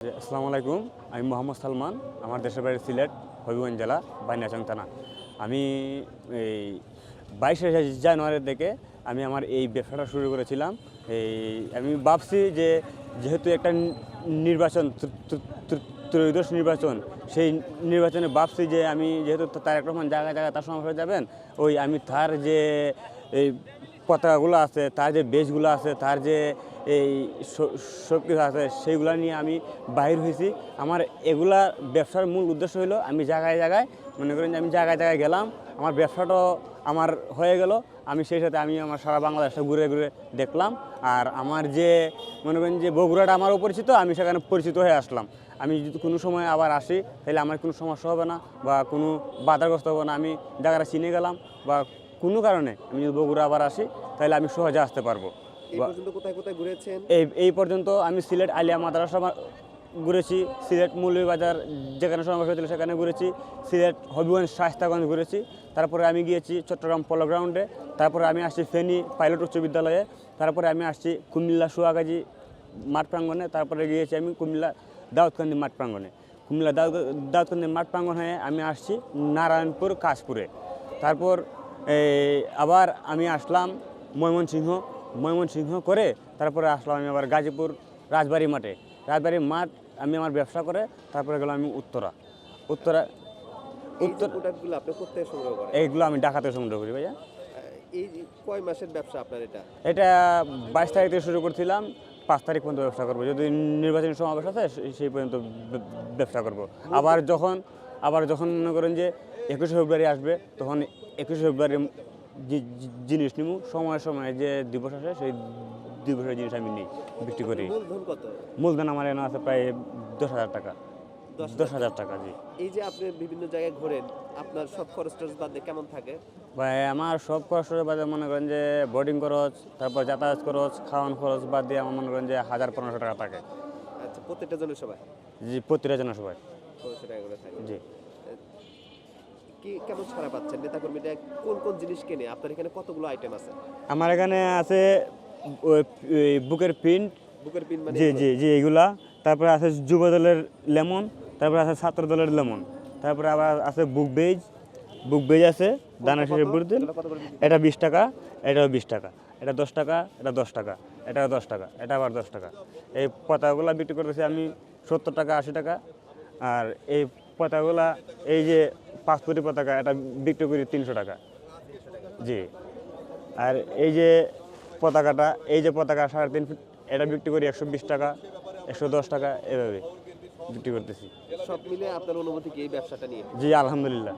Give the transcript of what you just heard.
আসসালামু আলাইকুম। আমি মোহাম্মদ সালমান। আমার দেশের বাড়ি সিলেট, হবিগঞ্জ জেলা, বাইনাচং থানা। আমি এই 22শে জানুয়ারির দিকে আমি আমার এই ব্যবসাটা শুরু করেছিলাম। আমি ভাবছি যে যেহেতু একটা নির্বাচন, ত্রয়োদশ নির্বাচন, সেই নির্বাচনে ভাবছি যে আমি যেহেতু তারেক রহমান জায়গায় জায়গায় তার সমাবেশে যাবেন, আমি তার যে এই পতাকাগুলো আছে, তার যে বেশগুলো আছে, তার যে এই সব কিছু আছে, সেইগুলো নিয়ে আমি বাহির হয়েছি। আমার এগুলা ব্যবসার মূল উদ্দেশ্য হলো আমি জায়গায় জায়গায়, মনে করেন যে আমি জায়গায় জায়গায় গেলাম, আমার ব্যবসাটাও আমার হয়ে গেল। আমি সেই সাথে আমি আমার সারা বাংলাদেশটা ঘুরে ঘুরে দেখলাম। আর আমার যে মনে করেন যে বগুড়াটা আমার অপরিচিত, আমি সেখানে পরিচিত হয়ে আসলাম। আমি যদি কোনো সময় আবার আসি তাহলে আমার কোনো সমস্যা হবে না বা কোনো বাধাগ্রস্ত হবে না। আমি জায়গাটা চিনে গেলাম বা কোনো কারণে আমি যদি বগুড়া আবার আসি তাহলে আমি সহজে আসতে পারবো। কোথায় কোথায় ঘুরেছেন? এই পর্যন্ত আমি সিলেট আলিয়া মাদ্রাসা ঘুরেছি, সিলেট মৌলভীবাজার যেখানে সমাবেশ হয়েছিল সেখানে ঘুরেছি, সিলেট হবিগঞ্জ শায়েস্তাগঞ্জ ঘুরেছি, তারপরে আমি গিয়েছি চট্টগ্রাম পলো গ্রাউন্ডে, তারপরে আমি আসছি ফেনী পাইলট উচ্চ বিদ্যালয়ে, তারপরে আমি আসছি কুমিল্লা সুয়াগাজী মাঠ প্রাঙ্গণে, তারপরে গিয়েছি আমি কুমিল্লা দাউদকান্দি মাঠ প্রাঙ্গণে। কুমিল্লা দাউদকান্দি মাঠ প্রাঙ্গণ হয়ে আমি আসছি নারায়ণপুর কাশপুরে। তারপর আবার আমি আসলাম ময়মনসিংহ করে তারপরে আসলাম আমি আবার গাজীপুর রাজবাড়ি মাঠ আমি আমার ব্যবসা করে তারপরে গেলাম আমি উত্তরা। প্রোডাক্টগুলো আপনি কোথায় সংগ্রহ করেন? এইগুলো আমি ঢাকাতে সংগ্রহ করি ভাইয়া। এই কয় মাসের ব্যবসা আপনার এটা? এটা 22 তারিখ থেকে শুরু করছিলাম, 5 তারিখ পর্যন্ত ব্যবসা করবো। যদি নির্বাচনী সমাবেশ আছে সেই পর্যন্ত ব্যবসা করব। আবার যখন মনে করেন যে 21শে ফেব্রুয়ারি আসবে, তখন 21শে ফেব্রুয়ারি জিনিস নিব, সময়ে যে দিবস আসে সেই দিবসের জিনিস আমি নিই, বিক্রি করি। মূলধন কত? মূলধন আমার এনে আছে প্রায় 10,000 টাকা। 10,000 টাকা, জি। এই যে আপনি বিভিন্ন জায়গায় ঘোরেন, আপনার সব খরচ টরচ বাদ দিয়ে কেমন থাকে? ভাই আমার সব খরচের বাদে মনে করেন যে বোর্ডিং খরচ, তারপর যাতায়াত খরচ, খাওয়ান খরচ বাদ দিয়ে আমার মনে করেন যে 1,000-1,500 টাকা থাকে। আচ্ছা, প্রত্যেকটা জনের সবাই? জি, প্রতিটা জন্য সবাই। 1500 টাকা করে থাকে। জি। কি কেমন ছাড়া পাচ্ছেন? নেতাকর্মীরা কোন কোন জিনিস কেনে? আপনার এখানে কতগুলো আইটেম আছে? আমার এখানে আছে বুকের প্রিন্ট। বুকের পিন মানে? জি জি জি, এইগুলা। তারপরে আছে যুব দলের লেমন, তারপরে আছে ছাত্র দলের লেমন, তারপরে আবার আছে বুক বেজ আছে দানা শেষে বুড়দিন। এটা 20 টাকা, এটাও 20 টাকা, এটা 10 টাকা, এটা 10 টাকা, এটাও 10 টাকা, এটা আবার 10 টাকা। এই পাতাগুলা বিক্রি করতেছি আমি 70 টাকা 80 টাকা। আর এই পাতাগুলা, এই যে 5 কোটি পতাকা, এটা বিক্রি করি 300 টাকা। জি। আর এই যে পতাকা 3.5 ফিট, এটা বিক্রি করি 120 টাকা, 110 টাকা, এভাবে বিক্রি করতেছি। সব মিলে আপনার অনুভূতি কি এই ব্যবসাটা নিয়ে? জি, আলহামদুলিল্লাহ।